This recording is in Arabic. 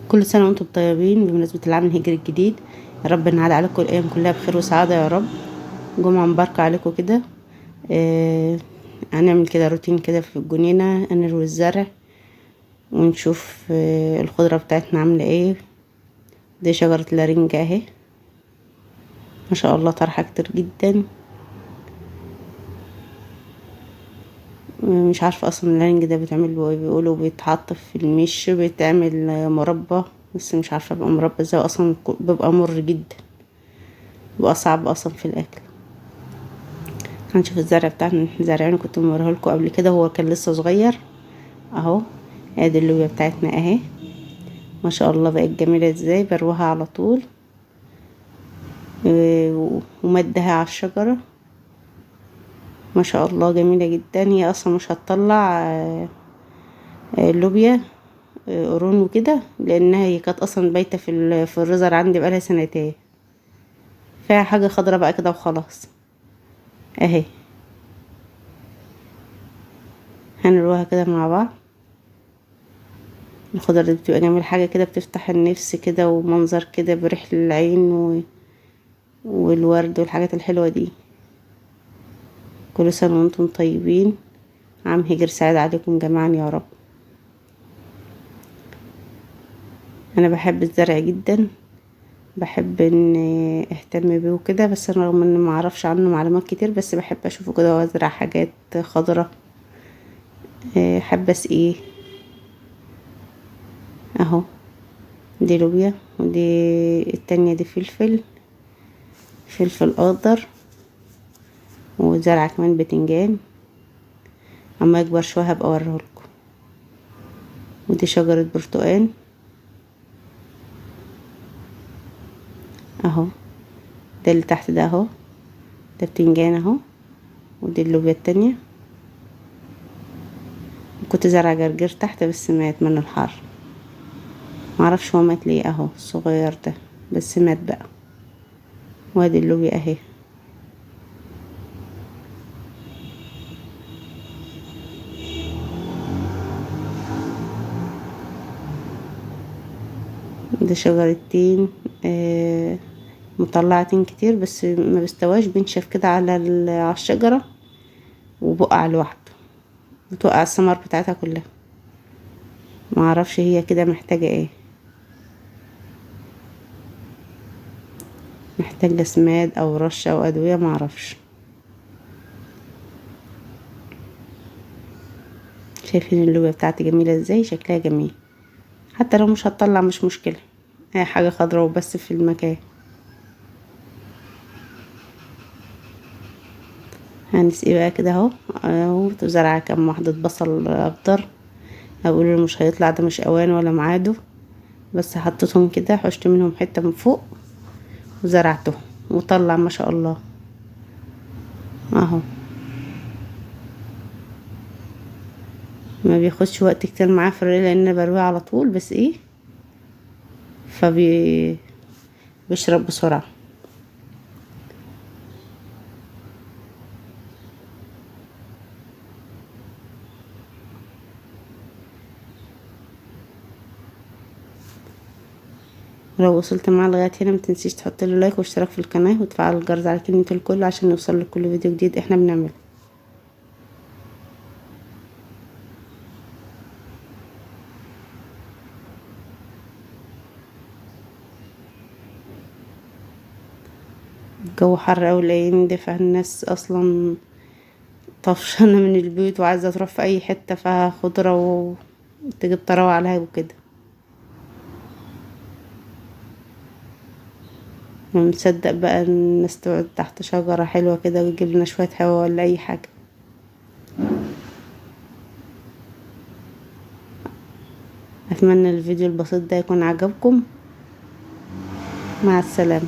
كل سنة وانتم طيبين بمناسبة العام الهجري الجديد. يا رب نعاد عليكم الأيام كلها بخير وسعادة يا رب. جمعة مباركة عليكم كده. هنعمل كده روتين كده في الجنينة، نروي الزرع ونشوف الخضرة بتاعتنا عاملة ايه. دي شجرة الرنجة اهي، ما شاء الله طرحة كتير جدا. مش عارفة اصلا الرنج ده بيتعمل بيقولوا بيتحط في المش بيتعمل مربى، بس مش عارفة بقى مربى ازاي، اصلا بيبقى مر جدا، بيبقى صعب اصلا في الاكل. هنشوف الزرع بتاعنا، زرعين كنت موريه لكم قبل كده، هو كان لسه صغير اهو. ادي اللوبيا بتاعتنا اهي، ما شاء الله بقت جميله ازاي. بروها على طول ومدها على الشجره، ما شاء الله جميله جدا. هي اصلا مش هتطلع اللوبيا قرون وكده، لانها هي كانت اصلا بايته في الريزر عندي بقالها سنتين، فيها حاجه خضرا بقى كده وخلاص اهي. هنروها كده مع بعض. الخضرة دي بتبقى جميل، حاجة كده بتفتح النفس كده، ومنظر كده بريح العين والورد والحاجات الحلوة دي. كل سنة وانتم طيبين، عام هجر سعيد عليكم جميعا يا رب. انا بحب الزرع جدا، بحب ان اهتم بيه وكده، بس أنا رغم ان ما اعرفش عنه معلومات كتير، بس بحب اشوفه كده وازرع حاجات خضرة. حابة اسقيه اهو. دي لوبيا، ودي التانية دي فلفل اخضر، وزرع كمان بتنجان. اما يكبر شويه هبقى اوريهولكم. ودي شجره برتقال اهو. ده اللي تحت ده اهو، ده بتنجان اهو. ودي اللوبيا التانية. كنت زرع جرجير تحت بس مات من الحر، معرفش هو مات ليه اهو الصغير ده، بس مات بقى. وادي اللوبيا اهي. ده شجرة تين، مطلعة تين كتير بس ما بيستواش، بينشف كده على الشجرة وبقع لوحده، بتوقع الثمار بتاعتها كلها. معرفش هي كده محتاجة ايه، محتاجة سماد او رشة او ادوية معرفش. شايفين اللوبيا بتاعتي جميلة ازاي، شكلها جميل. حتى لو مش هتطلع مش مشكلة، هي حاجة خضرا وبس في المكان. هنسقي بقى كده اهو. زرعة كام واحدة بصل اخضر، اقول مش هيطلع ده مش اوان ولا معاده، بس حطيتهم كده، حشت منهم حتة من فوق وزرعتهم وطلع ما شاء الله اهو. ما بياخدش وقت كتير معاه في الري، لان برويه على طول، بس ايه بيشرب بسرعة. لو وصلت معاه لغاية هنا متنسيش تحط له لايك واشتراك في القناة وتفعل الجرس على كلمة الكل عشان يوصل لك كل فيديو جديد احنا بنعمله. الجو حر اوي الايام دي، فالناس اصلا طفشانة من البيوت وعايزة تروح في اي حتة فيها خضرة وتجيب طراوة عليها وكده. مصدق بقى الناس تقعد تحت شجرة حلوة كده ويجيب لنا شوية هوا ولا اي حاجة. اتمنى الفيديو البسيط ده يكون عجبكم. مع السلامة.